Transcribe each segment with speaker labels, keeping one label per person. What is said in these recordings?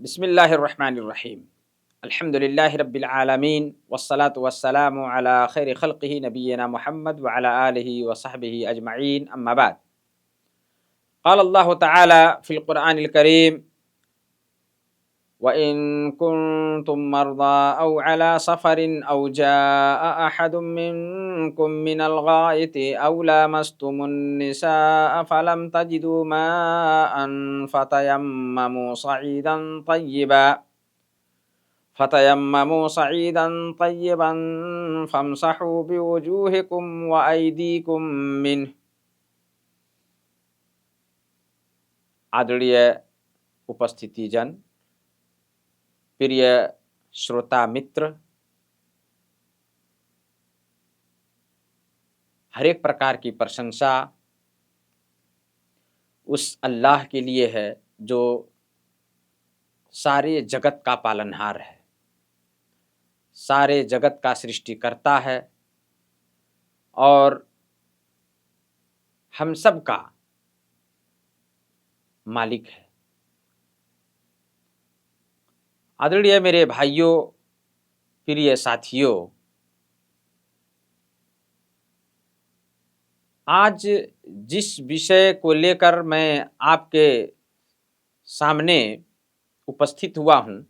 Speaker 1: बिस्मिल्लाहिर्रहमानिर्रहीम। अल्हम्दुलिल्लाहि रब्बिल आलमीन वस्सलातु वस्सलामु अला खैरि खल्क़िही नबिय्यिना मुहम्मद व अला आलिहि व सहबिही अजमईन, अम्मा बाद। क़ाल अल्लाहु तआला फ़िल क़ुरआनिल करीम व इन कुन्तुम मर्दा औ अला सफ़रिन औ जाअ अहदुम मिनकुम मिनल गाइति औ लामस्तुमुन निसाअ फलम तजिदू माअन फ़तयम्ममू सईदन तय्यबन फ़म्सहू बिवुजूहिकुम व अयदीकुम मिन्ह। आदरणीय उपस्थितिजन, प्रिय श्रोता मित्र, हर एक प्रकार की प्रशंसा उस अल्लाह के लिए है जो सारे जगत का पालनहार है, सारे जगत का सृष्टिकर्ता है और हम सब का मालिक है। आदरणीय मेरे भाइयों, प्रिय साथियों, आज जिस विषय को लेकर मैं आपके सामने उपस्थित हुआ हूँ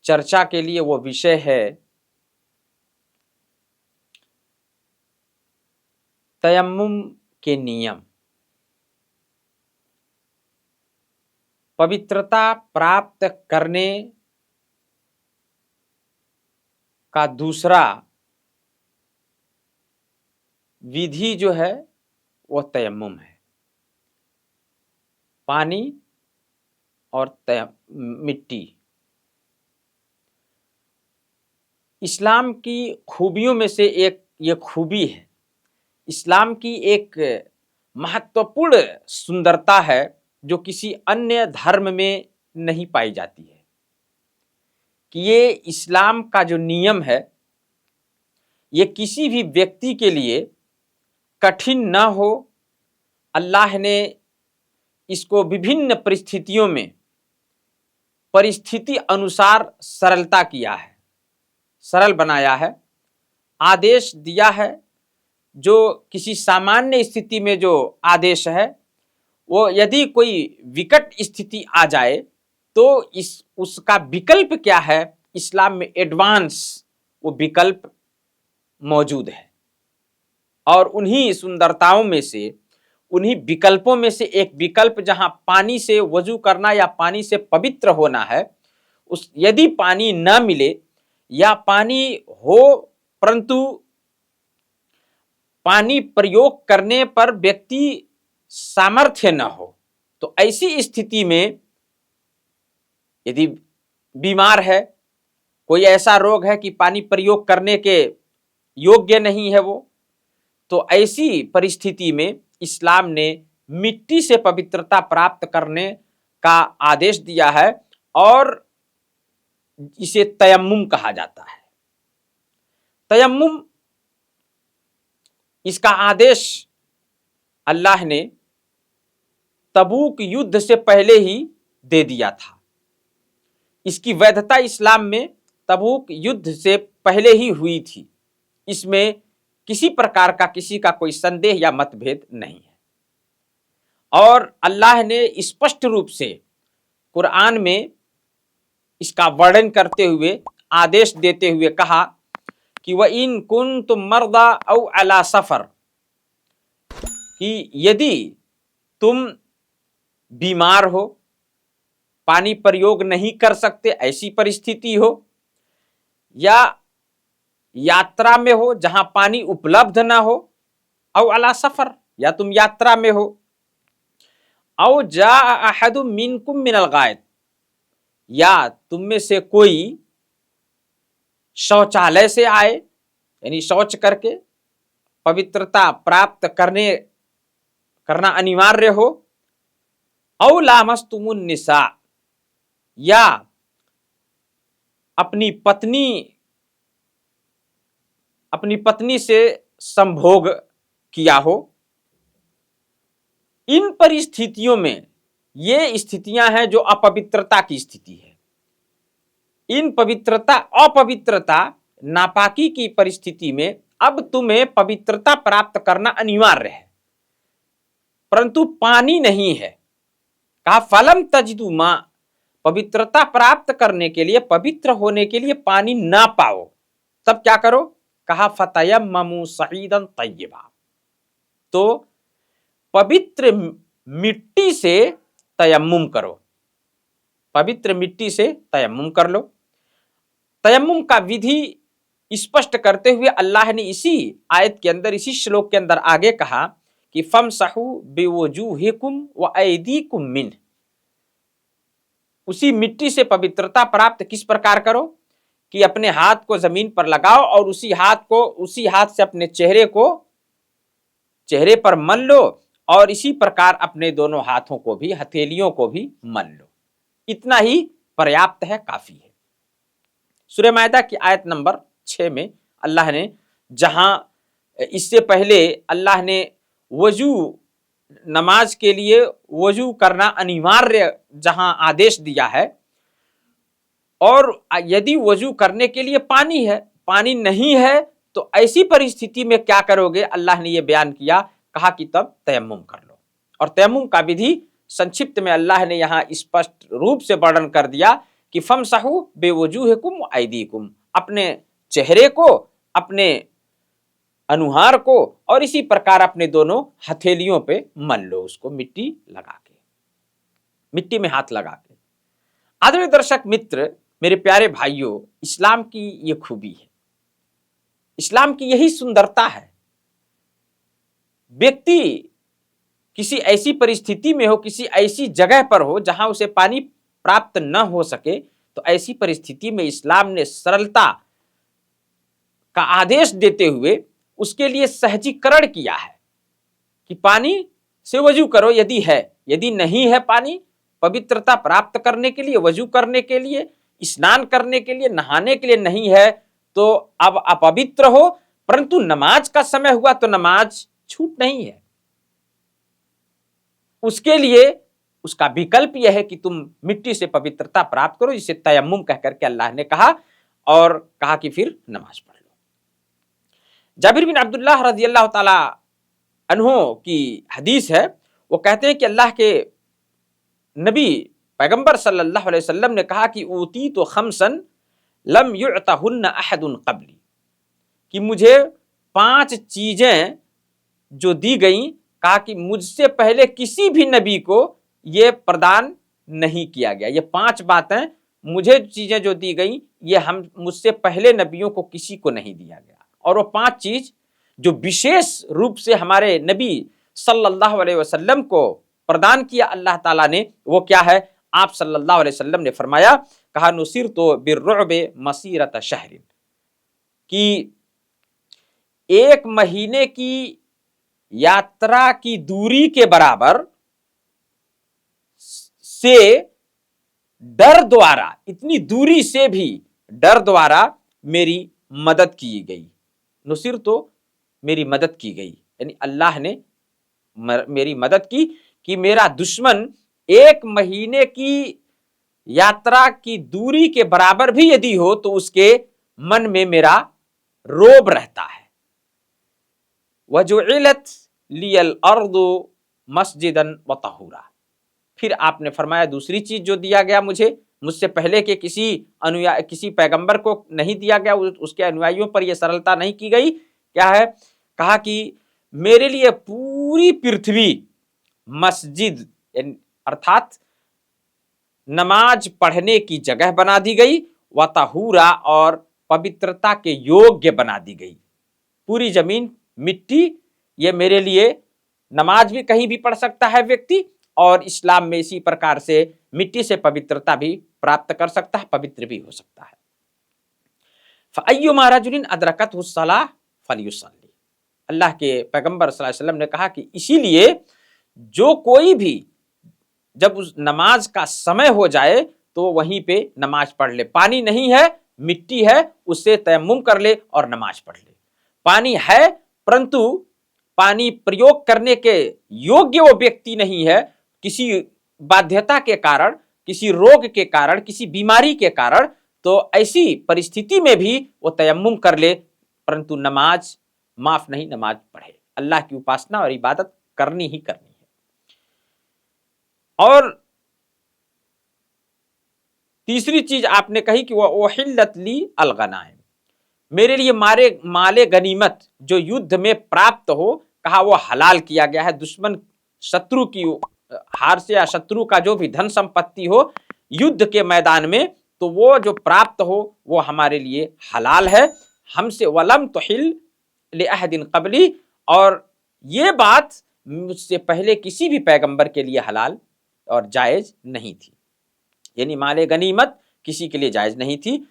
Speaker 1: चर्चा के लिए, वो विषय है तयम्मुम के नियम। पवित्रता प्राप्त करने का दूसरा विधि जो है वो तयम्मुम है। पानी और मिट्टी। इस्लाम की खूबियों में से एक ये खूबी है, इस्लाम की एक महत्वपूर्ण सुंदरता है जो किसी अन्य धर्म में नहीं पाई जाती है, कि ये इस्लाम का जो नियम है ये किसी भी व्यक्ति के लिए कठिन न हो। अल्लाह ने इसको विभिन्न परिस्थितियों में परिस्थिति अनुसार सरलता किया है, सरल बनाया है, आदेश दिया है। जो किसी सामान्य स्थिति में जो आदेश है वो यदि कोई विकट स्थिति आ जाए तो उसका विकल्प क्या है, इस्लाम में एडवांस वो विकल्प मौजूद है। और उन्हीं सुंदरताओं में से, उन्हीं विकल्पों में से एक विकल्प जहां पानी से वजू करना या पानी से पवित्र होना है, उस यदि पानी न मिले या पानी हो परंतु पानी प्रयोग करने पर व्यक्ति सामर्थ्य न हो, तो ऐसी स्थिति में यदि बीमार है, कोई ऐसा रोग है कि पानी प्रयोग करने के योग्य नहीं है वो, तो ऐसी परिस्थिति में इस्लाम ने मिट्टी से पवित्रता प्राप्त करने का आदेश दिया है और इसे तयम्मुम कहा जाता है। तयम्मुम, इसका आदेश अल्लाह ने तबूक युद्ध से पहले ही दे दिया था। इसकी वैधता इस्लाम में तबूक युद्ध से पहले ही हुई थी, इसमें किसी प्रकार का किसी का कोई संदेह या मतभेद नहीं है। और अल्लाह ने स्पष्ट रूप से कुरान में इसका वर्णन करते हुए, आदेश देते हुए कहा कि व इन कुन्तुम मर्दा औ अला सफर, कि यदि तुम बीमार हो, पानी प्रयोग नहीं कर सकते ऐसी परिस्थिति हो, या यात्रा में हो जहां पानी उपलब्ध ना हो, औ अला सफर, या तुम यात्रा में हो, औ जा अहदु मिनकुम मिनल गायत, या तुम में से कोई शौचालय से आए यानी शौच करके पवित्रता प्राप्त करना अनिवार्य हो, औ लामस्तुमुन निसा, या अपनी पत्नी से संभोग किया हो। इन परिस्थितियों में ये स्थितियां हैं जो अपवित्रता की स्थिति है। इन अपवित्रता नापाकी की परिस्थिति में अब तुम्हें पवित्रता प्राप्त करना अनिवार्य है, परंतु पानी नहीं है। कहा फलम तजिदु मां, पवित्रता प्राप्त करने के लिए, पवित्र होने के लिए पानी ना पाओ, तब क्या करो? कहा फतयम्ममू सईदन तय्यबा, तो पवित्र मिट्टी से तयम्मुम करो, पवित्र मिट्टी से तयम्मुम कर लो। तयम्मुम का विधि स्पष्ट करते हुए अल्लाह ने इसी आयत के अंदर, इसी श्लोक के अंदर आगे कहा कि फमसहू बिवुजूहिकुम व ऐदीकुम मिन, उसी मिट्टी से पवित्रता प्राप्त किस प्रकार करो कि अपने हाथ को जमीन पर लगाओ और उसी हाथ से अपने चेहरे पर मल लो, और इसी प्रकार अपने दोनों हाथों को भी, हथेलियों को भी मल लो। इतना ही पर्याप्त है, काफी है। सूरह मायदा की आयत नंबर 6 में अल्लाह ने, जहां इससे पहले अल्लाह ने वजू, नमाज के लिए वजू करना अनिवार्य जहां आदेश दिया है, और यदि वजू करने के लिए पानी है, पानी नहीं है, तो ऐसी परिस्थिति में क्या करोगे? अल्लाह ने यह बयान किया, कहा कि तब तयम्मुम कर लो। और तयम्मुम का विधि संक्षिप्त में अल्लाह ने यहां स्पष्ट रूप से वर्णन कर दिया कि फमसहू बेवजूहिकुम व ऐदीकुम, अपने चेहरे को, अपने अनुहार को, और इसी प्रकार अपने दोनों हथेलियों पे मल लो, उसको मिट्टी लगा के, मिट्टी में हाथ लगा के। आदरणीय दर्शक मित्र, मेरे प्यारे भाइयों, इस्लाम की ये खूबी है, इस्लाम की यही सुंदरता है। व्यक्ति किसी ऐसी परिस्थिति में हो, किसी ऐसी जगह पर हो जहां उसे पानी प्राप्त न हो सके, तो ऐसी परिस्थिति में इस्लाम ने सरलता का आदेश देते हुए उसके लिए सहजीकरण किया है कि पानी से वजू करो यदि है, यदि नहीं है पानी, पवित्रता प्राप्त करने के लिए, वजू करने के लिए, स्नान करने के लिए, नहाने के लिए नहीं है, तो अब अपवित्र हो, परंतु नमाज का समय हुआ तो नमाज छूट नहीं है। उसके लिए उसका विकल्प यह है कि तुम मिट्टी से पवित्रता प्राप्त करो, जिसे तयम्मुम कह करके अल्लाह ने कहा, और कहा कि फिर नमाज पढ़ लो। जाबिर बिन अब्दुल्लाह रज़ी अल्लाह ताला अन्हो की हदीस है, वो कहते हैं कि अल्लाह के नबी पैगंबर सल्लल्लाहु अलैहि वसल्लम ने कहा कि ऊती तो खमसन लम युअतहुन्ना अहदुन क़ब्ली, कि मुझे 5 चीजें जो दी गई, कहा कि मुझसे पहले किसी भी नबी को यह प्रदान नहीं किया गया। ये 5 बातें, मुझे चीजें जो दी गई, ये मुझसे पहले नबियों को किसी को नहीं दिया गया। और वो 5 चीज जो विशेष रूप से हमारे नबी सल्लल्लाहु अलैहि वसल्लम को प्रदान किया अल्लाह ताला ने, वो क्या है? आप सल्लल्लाहु अलैहि वसल्लम ने फरमाया, कहा नुसिरतु बिर्रुअबि मसीरत शहरिन, कि 1 महीने की यात्रा की दूरी के बराबर से डर द्वारा, इतनी दूरी से भी डर द्वारा मेरी मदद की गई। नुसिर तो मेरी मदद की गई, यानी अल्लाह ने मेरी मदद की कि मेरा दुश्मन 1 महीने की यात्रा की दूरी के बराबर भी यदि हो तो उसके मन में मेरा रोब रहता है। वजुइलत लियल अर्दु मस्जिदन व तहूरा, फिर आपने फरमाया दूसरी चीज जो दिया गया मुझे, मुझसे पहले के किसी पैगंबर को नहीं दिया गया, उसके अनुयायियों पर यह सरलता नहीं की गई। क्या है? कहा कि मेरे लिए पूरी पृथ्वी मस्जिद अर्थात नमाज पढ़ने की जगह बना दी गई, व तहूरा, और पवित्रता के योग्य बना दी गई। पूरी जमीन मिट्टी, ये मेरे लिए, नमाज भी कहीं भी पढ़ सकता है व्यक्ति, और इस्लाम में इसी प्रकार से मिट्टी से पवित्रता भी प्राप्त कर सकता है, पवित्र भी हो सकता है। फ़अय्युमा रजुलिन अदरकतहु सलाह फलयुसल्ली, अल्लाह के पैगंबर सल्लल्लाहु अलैहि वसल्लम ने कहा कि इसीलिए जो कोई भी जब उस नमाज का समय हो जाए तो वहीं पे नमाज पढ़ ले। पानी नहीं है, मिट्टी है, उससे तयम्मुम कर ले और नमाज पढ़ ले। पानी है परंतु पानी प्रयोग करने के योग्य वो व्यक्ति नहीं है, किसी बाध्यता के कारण, किसी रोग के कारण, किसी बीमारी के कारण, तो ऐसी परिस्थिति में भी वो तयम्मुम कर ले, परंतु नमाज माफ नहीं, नमाज पढ़े। अल्लाह की उपासना और इबादत करनी ही करनी है। और तीसरी चीज आपने कही कि वह ओहिल्लत ली अलगनाइम, मेरे लिए माले गनीमत जो युद्ध में प्राप्त हो, कहा वो हलाल किया गया है। दुश्मन शत्रु की हार से या शत्रु का जो भी धन संपत्ति हो युद्ध के मैदान में, तो वो जो प्राप्त हो वो हमारे लिए हलाल है। हमसे वलम तुहिल ले अहदिन क़ब्ली, और ये बात मुझसे पहले किसी भी पैगंबर के लिए हलाल और जायज नहीं थी। यानी माले गनीमत किसी के लिए जायज नहीं थी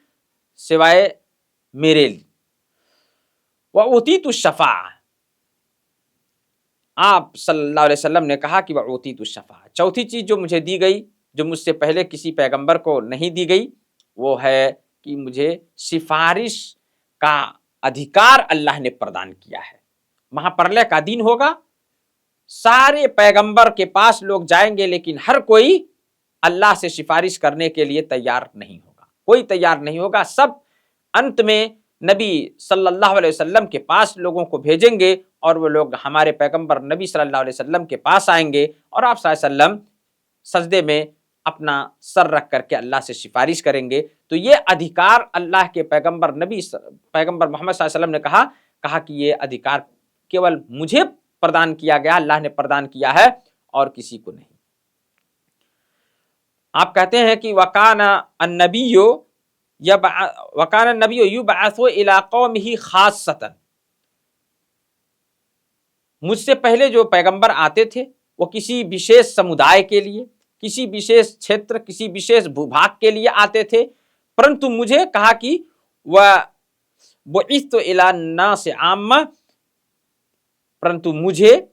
Speaker 1: सिवाय मेरे लिए। वह उतीतु शफा, आप सल्लल्लाहु अलैहि वसल्लम ने कहा कि वह उतीतु शफा, चौथी चीज जो मुझे दी गई, जो मुझसे पहले किसी पैगंबर को नहीं दी गई, वो है कि मुझे सिफारिश का अधिकार अल्लाह ने प्रदान किया है। महाप्रलय का दिन होगा, सारे पैगंबर के पास लोग जाएंगे, लेकिन हर कोई अल्लाह से सिफारिश करने के लिए तैयार नहीं होगा, कोई तैयार नहीं होगा। सब अंत में नबी सल्लल्लाहु अलैहि वसल्लम के पास लोगों को भेजेंगे, और वो लोग हमारे पैगंबर नबी सल्लल्लाहु अलैहि वसल्लम के पास आएंगे, और आप सल्लल्लाहु अलैहि वसल्लम सजदे में अपना सर रख करके अल्लाह से सिफारिश करेंगे। तो ये अधिकार अल्लाह के पैगंबर मोहम्मद सल्लल्लाहु अलैहि वसल्लम ने कहा कि ये अधिकार केवल मुझे प्रदान किया गया, अल्लाह ने प्रदान किया है, और किसी को नहीं। आप कहते हैं कि वकाना नबियो युबअसु इला कौमिही खास्सतन, मुझसे पहले जो पैगंबर आते थे वो किसी विशेष समुदाय के लिए, किसी विशेष क्षेत्र, किसी विशेष भूभाग के लिए आते थे, परंतु मुझे कहा कि वह बुइस्तु इला नास आम्मा, परंतु मुझे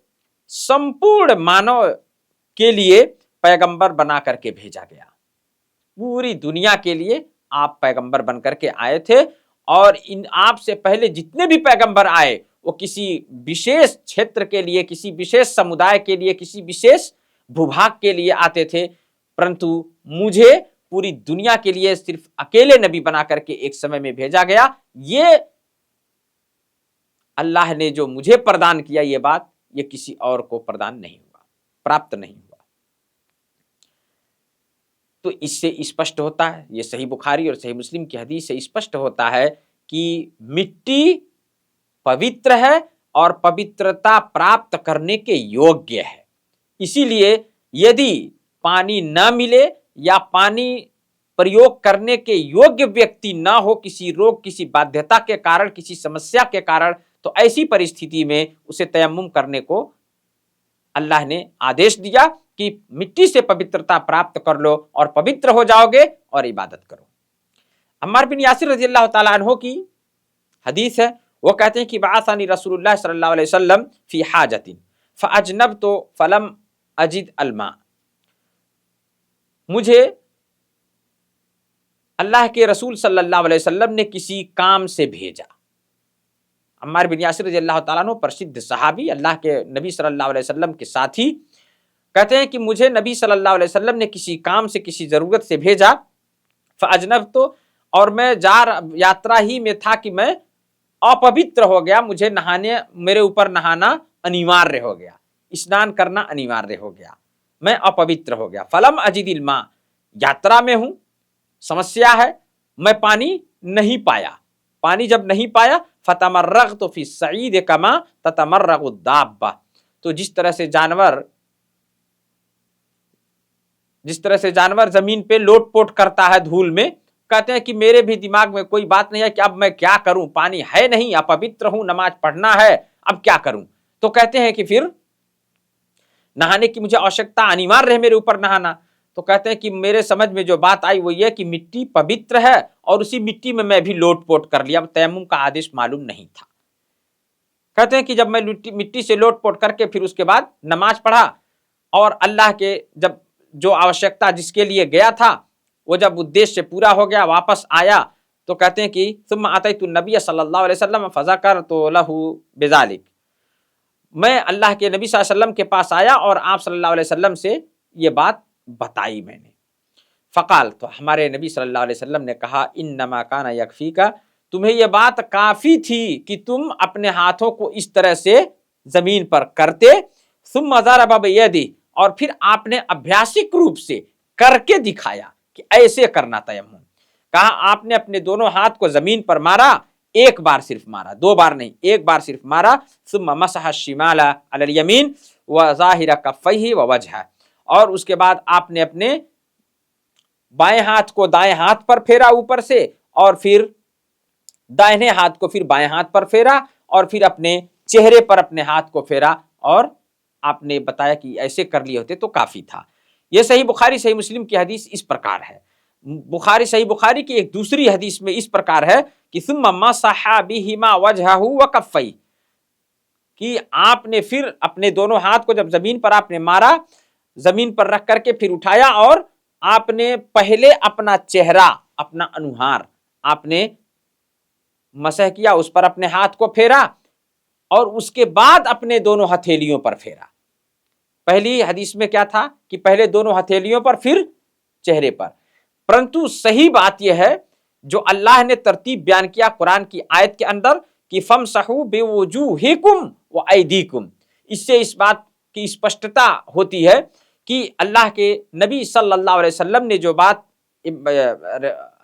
Speaker 1: संपूर्ण मानव के लिए पैगंबर बना करके भेजा गया। पूरी दुनिया के लिए आप पैगंबर बन करके आए थे, और इन आपसे पहले जितने भी पैगंबर आए वो किसी विशेष क्षेत्र के लिए, किसी विशेष समुदाय के लिए, किसी विशेष भूभाग के लिए आते थे, परंतु मुझे पूरी दुनिया के लिए सिर्फ अकेले नबी बना करके एक समय में भेजा गया। ये अल्लाह ने जो मुझे प्रदान किया, ये बात ये किसी और को प्रदान नहीं हुआ, प्राप्त नहीं हुआ। तो इससे स्पष्ट होता है, ये सही बुखारी और सही मुस्लिम की हदीस से स्पष्ट होता है कि मिट्टी पवित्र है और पवित्रता प्राप्त करने के योग्य है। इसीलिए यदि पानी न मिले या पानी प्रयोग करने के योग्य व्यक्ति ना हो, किसी रोग, किसी बाध्यता के कारण, किसी समस्या के कारण, तो ऐसी परिस्थिति में उसे तयम्मुम करने को अल्लाह ने आदेश दिया कि मिट्टी से पवित्रता प्राप्त कर लो और पवित्र हो जाओगे और इबादत करो। अम्मार बिन यासिर रज़ियल्लाहु ताला अन्हु की हदीस है, वो कहते हैं कि बाअसानी रसूलुल्लाह सल्लल्लाहु अलैहि वसल्लम फी हाजतिन फअजनबतु फलम अजिद अलमा, मुझे अल्लाह के रसूल सल्लल्लाहु अलैहि वसल्लम ने किसी काम से भेजा। अम्मार बिन यासिर रज़ियल्लाहु ताला अन्हु प्रसिद्ध सहाबी, अल्लाह के नबी सल्लल्लाहु अलैहि वसल्लम के साथी, कहते हैं कि मुझे नबी सल्लल्लाहु अलैहि वसल्लम ने किसी काम से, किसी जरूरत से भेजा। फअजनबतु, और मैं यात्रा ही में था कि मैं अपवित्र हो गया, मुझे नहाने, मेरे ऊपर नहाना अनिवार्य हो गया, स्नान करना अनिवार्य हो गया, मैं अपवित्र हो गया। फलम अजिदिल मा, यात्रा में हूं, समस्या है, मैं पानी नहीं पाया। पानी जब नहीं पाया, फतमर्रगतु फी सईद कमा ततमर्रगु दाब्बा, तो जिस तरह से जानवर जमीन पे लोटपोट करता है धूल में, कहते हैं कि मेरे भी दिमाग में कोई बात नहीं है कि अब मैं क्या करूं, पानी है नहीं, अपवित्र हूं, नमाज पढ़ना है, अब क्या करूं। तो कहते हैं कि फिर नहाने की मुझे आवश्यकता, अनिवार्य है मेरे ऊपर नहाना। तो कहते हैं कि मेरे समझ में जो बात आई वो ये कि मिट्टी पवित्र है और उसी मिट्टी में मैं भी लोटपोट कर लिया, तयम्मुम का आदेश मालूम नहीं था। कहते हैं कि जब मैं मिट्टी से लोटपोट करके फिर उसके बाद नमाज पढ़ा, और अल्लाह के जब जो आवश्यकता जिसके लिए गया था वो जब उद्देश्य पूरा हो गया, वापस आया, तो कहते हैं कि सुम्मा अतैतु नबी सल्लल्लाहु अलैहि वसल्लम फज़करतु लहू बिज़ालिक, मैं अल्लाह के नबी सल्लल्लाहु अलैहि वसल्लम के पास आया और आप सल्लल्लाहु अलैहि वसल्लम से ये बात बताई मैंने। फ़काल, तो हमारे नबी सल्लल्लाहु अलैहि वसल्लम ने कहा, इन्नमा काना यकफ़ीका, तुम्हें यह बात काफ़ी थी कि तुम अपने हाथों को इस तरह से ज़मीन पर करते, सुम्मा ज़रबा बियदिही, और फिर आपने अभ्यासिक रूप से करके दिखाया कि ऐसे करना तयम्मुम। कहा आपने अपने दोनों हाथ को ज़मीन पर मारा, एक बार सिर्फ मारा, 2 बार नहीं, एक बार सिर्फ मारा। सुम्मा मसह शिमाला अलल यमीन व ज़ाहिरा कफ़ैहि व वजह, और उसके बाद आपने अपने बाएं हाथ को दाएं हाथ पर फेरा ऊपर से, और फिर दाहिने हाथ को फिर बाएं हाथ पर फेरा, और फिर अपने चेहरे पर अपने हाथ को फेरा, और आपने बताया कि ऐसे कर लिए होते तो काफी था। यह सही बुखारी सही मुस्लिम की हदीस इस प्रकार है। बुखारी सही बुखारी की एक दूसरी हदीस में इस प्रकार है कि सुम्मा मसहा बिहिमा वजहहु व कफ़ैहि, कि आपने फिर अपने दोनों हाथ को जब जमीन पर आपने मारा, जमीन पर रख करके फिर उठाया, और आपने पहले अपना चेहरा, अपना अनुहार आपने मसह किया, उस पर अपने हाथ को फेरा, और उसके बाद अपने दोनों हथेलियों पर फेरा। पहली हदीस में क्या था कि पहले दोनों हथेलियों पर फिर चेहरे पर, परंतु सही बात यह है जो अल्लाह ने तरतीब बयान किया कुरान की आयत के अंदर कि फमसहू बिवुजूहिकुम व ऐदीकुम, इससे इस बात की स्पष्टता होती है कि अल्लाह के नबी सल्लल्लाहु अलैहि वसल्लम ने जो बात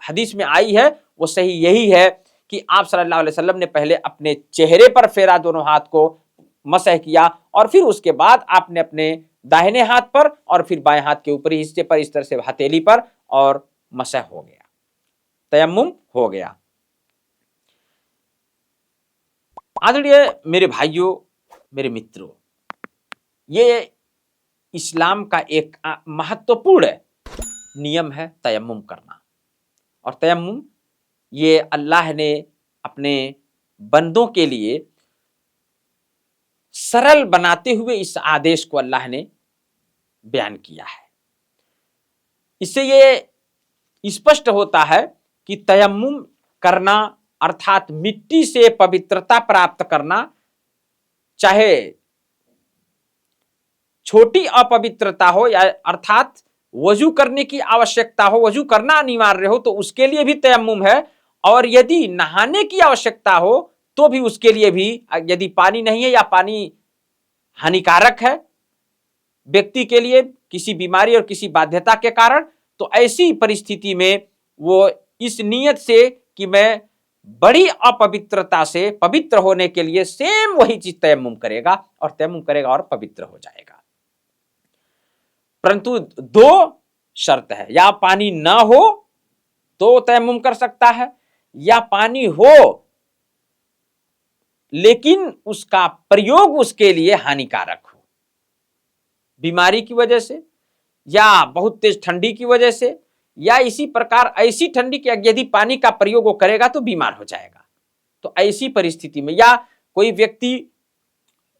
Speaker 1: हदीस में आई है वो सही यही है कि आप सल्लल्लाहु अलैहि वसल्लम ने पहले अपने चेहरे पर फेरा, दोनों हाथ को मसह किया, और फिर उसके बाद आपने अपने दाहिने हाथ पर और फिर बाएं हाथ के ऊपरी हिस्से पर इस तरह से हथेली पर, और मसह हो गया, तयम्मुम हो गया। आदरणीय मेरे भाइयों, मेरे मित्रों, ये इस्लाम का एक महत्वपूर्ण नियम है तयम्मुम करना। और तयम्मुम ये अल्लाह ने अपने बंदों के लिए सरल बनाते हुए इस आदेश को अल्लाह ने बयान किया है। इससे ये स्पष्ट होता है कि तयम्मुम करना अर्थात मिट्टी से पवित्रता प्राप्त करना, चाहे छोटी अपवित्रता हो या अर्थात वजू करने की आवश्यकता हो, वजू करना अनिवार्य हो तो उसके लिए भी तयम्मुम है, और यदि नहाने की आवश्यकता हो तो भी उसके लिए भी, यदि पानी नहीं है या पानी हानिकारक है व्यक्ति के लिए किसी बीमारी और किसी बाध्यता के कारण, तो ऐसी परिस्थिति में वो इस नियत से कि मैं बड़ी अपवित्रता से पवित्र होने के लिए सेम वही चीज तयम्मुम करेगा, और तयम्मुम करेगा और पवित्र हो जाएगा। परंतु 2 शर्त है, या पानी ना हो तो तयम्मुम कर सकता है, या पानी हो लेकिन उसका प्रयोग उसके लिए हानिकारक हो, बीमारी की वजह से या बहुत तेज ठंडी की वजह से, या इसी प्रकार ऐसी ठंडी कि यदि पानी का प्रयोग वो करेगा तो बीमार हो जाएगा। तो ऐसी परिस्थिति में, या कोई व्यक्ति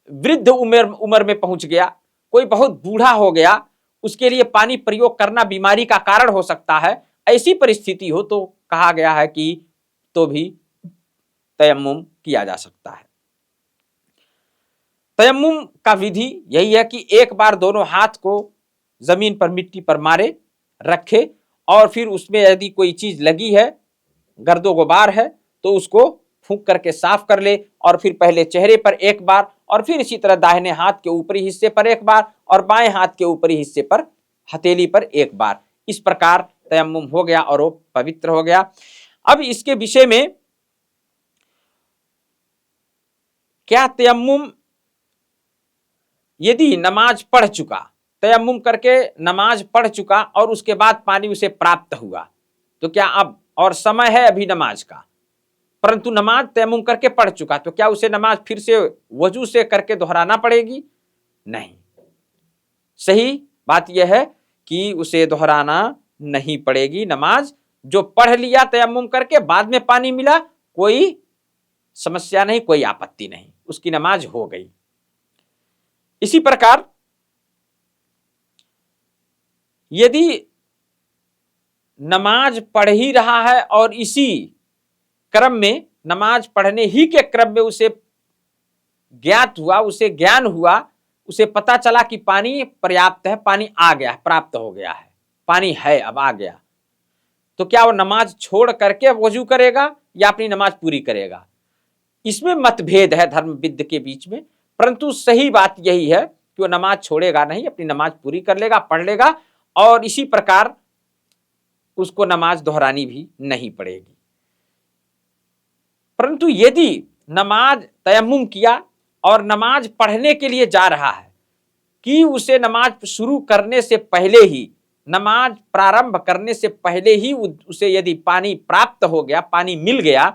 Speaker 1: वृद्ध उम्र में पहुंच गया, कोई बहुत बूढ़ा हो गया, उसके लिए पानी प्रयोग करना बीमारी का कारण हो सकता है, ऐसी परिस्थिति हो तो कहा गया है कि तो भी तयम्मुम किया जा सकता है। तयम्मुम का विधि यही है कि एक बार दोनों हाथ को जमीन पर मिट्टी पर मारे, रखे, और फिर उसमें यदि कोई चीज लगी है, गर्दो गुबार है, तो उसको फूंक करके साफ कर ले, और फिर पहले चेहरे पर एक बार, और फिर इसी तरह दाहिने हाथ के ऊपरी हिस्से पर एक बार, और बाएं हाथ के ऊपरी हिस्से पर हथेली पर एक बार। इस प्रकार तयम्मुम हो गया और वो पवित्र हो गया। अब इसके विषय में क्या तयम्मुम यदि नमाज पढ़ चुका, तयम्मुम करके नमाज पढ़ चुका और उसके बाद पानी उसे प्राप्त हुआ, तो क्या अब और समय है अभी नमाज का, परंतु नमाज तयम्मुम करके पढ़ चुका, तो क्या उसे नमाज फिर से वजू से करके दोहराना पड़ेगी? नहीं, सही बात यह है कि उसे दोहराना नहीं पड़ेगी। नमाज जो पढ़ लिया तयम्मुम करके, बाद में पानी मिला, कोई समस्या नहीं, कोई आपत्ति नहीं, उसकी नमाज हो गई। इसी प्रकार यदि नमाज पढ़ ही रहा है और इसी क्रम में, नमाज पढ़ने ही के क्रम में उसे ज्ञात हुआ, उसे ज्ञान हुआ, उसे पता चला कि पानी पर्याप्त है, पानी आ गया है, प्राप्त हो गया है, पानी है, अब आ गया, तो क्या वो नमाज छोड़ करके वजू करेगा या अपनी नमाज पूरी करेगा? इसमें मतभेद है धर्मविद के बीच में, परंतु सही बात यही है कि वो नमाज छोड़ेगा नहीं, अपनी नमाज पूरी कर लेगा, पढ़ लेगा, और इसी प्रकार उसको नमाज दोहरानी भी नहीं पड़ेगी। परंतु यदि नमाज तयम्मुम किया और नमाज पढ़ने के लिए जा रहा है कि उसे नमाज शुरू करने से पहले ही, नमाज प्रारंभ करने से पहले ही उसे यदि पानी प्राप्त हो गया, पानी मिल गया,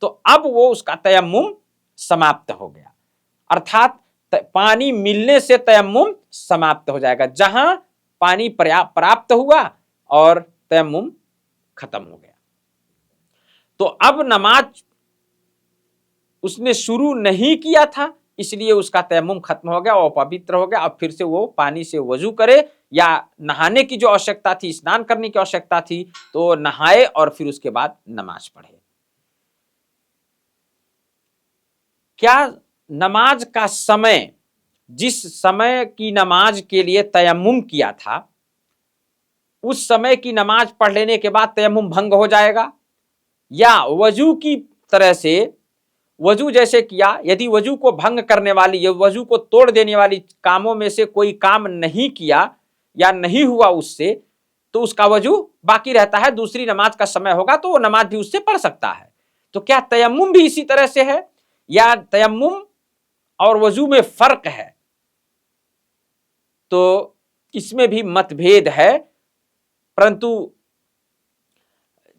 Speaker 1: तो अब वो उसका तयम्मुम समाप्त हो गया, अर्थात पानी मिलने से तयम्मुम समाप्त हो जाएगा। जहां पानी प्राप्त हुआ और तयम्मुम खत्म हो गया, तो अब नमाज उसने शुरू नहीं किया था, इसलिए उसका तयम्मुम खत्म हो गया, वो पवित्र हो गया। अब फिर से वो पानी से वजू करे, या नहाने की जो आवश्यकता थी, स्नान करने की आवश्यकता थी, तो नहाए और फिर उसके बाद नमाज पढ़े। क्या नमाज का समय, जिस समय की नमाज के लिए तयम्मुम किया था, उस समय की नमाज पढ़ लेने के बाद तयम्मुम भंग हो जाएगा? या वजू की तरह से, वजू जैसे किया, यदि वजू को भंग करने वाली, वजू को तोड़ देने वाली कामों में से कोई काम नहीं किया या नहीं हुआ उससे, तो उसका वजू बाकी रहता है, दूसरी नमाज का समय होगा तो वो नमाज भी उससे पढ़ सकता है। तो क्या तयम्मुम भी इसी तरह से है, या तयम्मुम और वजू में फर्क है? तो इसमें भी मतभेद है, परंतु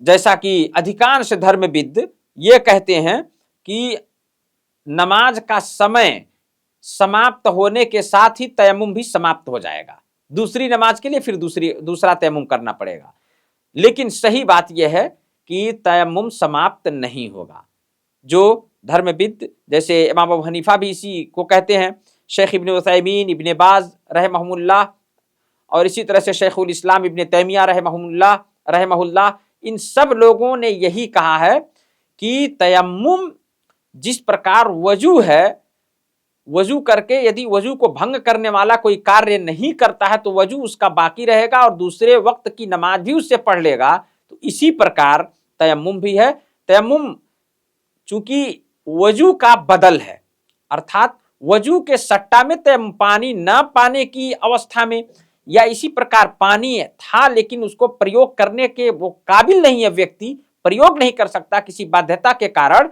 Speaker 1: जैसा कि अधिकांश धर्मविद ये कहते हैं कि नमाज का समय समाप्त होने के साथ ही तयम्मुम भी समाप्त हो जाएगा, दूसरी नमाज के लिए फिर दूसरा तयम्मुम करना पड़ेगा। लेकिन सही बात यह है कि तयम्मुम समाप्त नहीं होगा। जो धर्मविद जैसे इमाम अबू हनीफा भी इसी को कहते हैं, शेख इब्न उसैमीन, इब्न बाज रहमहुल्लाह, और इसी तरह से शेखुल इस्लाम इब्न तैमिया रहमहुल्लाह, इन सब लोगों ने यही कहा है कि तयम्मुम जिस प्रकार वजू है, वजू करके यदि वजू को भंग करने वाला कोई कार्य नहीं करता है तो वजू उसका बाकी रहेगा और दूसरे वक्त की नमाज भी उससे पढ़ लेगा, तो इसी प्रकार तयम्मुम भी है। तयम्मुम चूंकि वजू का बदल है, अर्थात वजू के सट्टा में पानी न पाने की अवस्था में, या इसी प्रकार पानी था लेकिन उसको प्रयोग करने के वो काबिल नहीं है, व्यक्ति प्रयोग नहीं कर सकता किसी बाध्यता के कारण,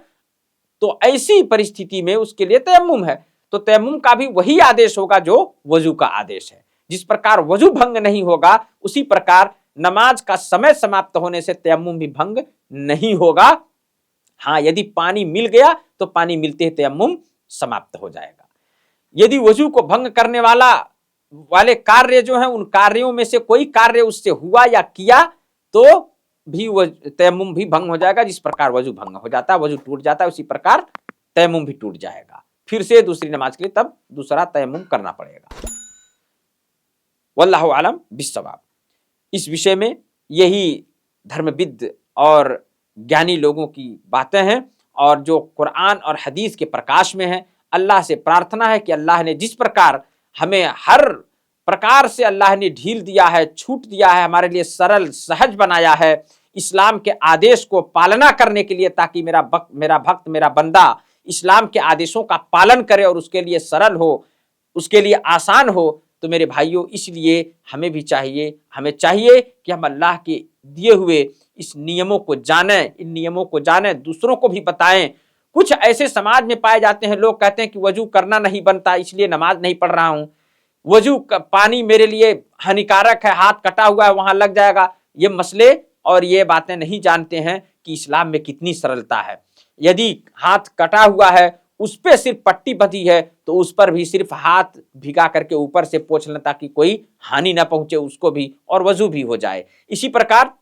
Speaker 1: तो ऐसी परिस्थिति में उसके लिए तयम्मुम है। तो तयम्मुम का भी वही आदेश होगा जो वजू का आदेश है। जिस प्रकार वजू भंग नहीं होगा, उसी प्रकार नमाज का समय समाप्त होने से तयम्मुम भी भंग नहीं होगा। हाँ, यदि पानी मिल गया तो पानी मिलते ही तयम्मुम समाप्त हो जाएगा। यदि वजू को भंग करने वाले कार्य जो है, उन कार्यों में से कोई कार्य उससे हुआ या किया तो भी तयम्मुम भी भंग हो जाएगा। जिस प्रकार वजू भंग हो जाता है, वजू टूट जाता है, उसी प्रकार तयम्मुम भी टूट जाएगा। फिर से दूसरी नमाज के लिए तब दूसरा तयम्मुम करना पड़ेगा। वल्लाहु आलम बिस्सवाब। इस विषय में यही धर्मविद और ज्ञानी लोगों की बातें हैं, और जो कुरान और हदीस के प्रकाश में है। अल्लाह से प्रार्थना है कि अल्लाह ने जिस प्रकार हमें हर प्रकार से अल्लाह ने ढील दिया है, छूट दिया है, हमारे लिए सरल सहज बनाया है इस्लाम के आदेश को पालना करने के लिए, ताकि मेरा भक्त मेरा बंदा इस्लाम के आदेशों का पालन करे और उसके लिए सरल हो, उसके लिए आसान हो। तो मेरे भाइयों, इसलिए हमें चाहिए कि हम अल्लाह के दिए हुए इस नियमों को जानें, इन नियमों को जानें, दूसरों को भी बताएं। कुछ ऐसे समाज में पाए जाते हैं, लोग कहते हैं कि वजू करना नहीं बनता इसलिए नमाज नहीं पढ़ रहा हूं, वजू पानी मेरे लिए हानिकारक है, हाथ कटा हुआ है वहां लग जाएगा। ये मसले और ये बातें नहीं जानते हैं कि इस्लाम में कितनी सरलता है। यदि हाथ कटा हुआ है, उस पर सिर्फ पट्टी बंधी है, तो उस पर भी सिर्फ हाथ भिगा करके ऊपर से पोंछ लें ताकि कोई हानि ना पहुंचे उसको भी, और वजू भी हो जाए। इसी प्रकार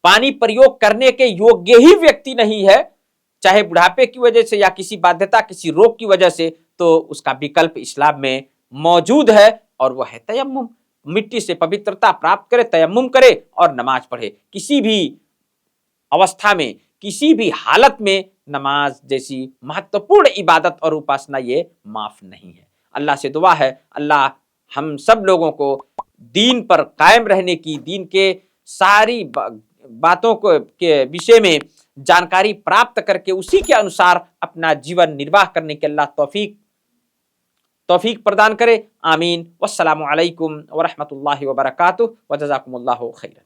Speaker 1: पानी प्रयोग करने के योग्य ही व्यक्ति नहीं है, चाहे बुढ़ापे की वजह से या किसी बाध्यता, किसी रोग की वजह से, तो उसका विकल्प इस्लाम में मौजूद है, और वह है तयम्मुम। मिट्टी से पवित्रता प्राप्त करे, तयम्मुम करे और नमाज पढ़े। किसी भी अवस्था में, किसी भी हालत में नमाज जैसी महत्वपूर्ण इबादत और उपासना ये माफ नहीं है। अल्लाह से दुआ है अल्लाह हम सब लोगों को दीन पर कायम रहने की, दीन के सारी बातों को के विषय में जानकारी प्राप्त करके उसी के अनुसार अपना जीवन निर्वाह करने के अल्लाह तौफीक प्रदान करे। आमीन। वस्सलामु अलैकुम व रहमतुल्लाहि व बरकातुहू व जज़ाकुमुल्लाहु खैरन।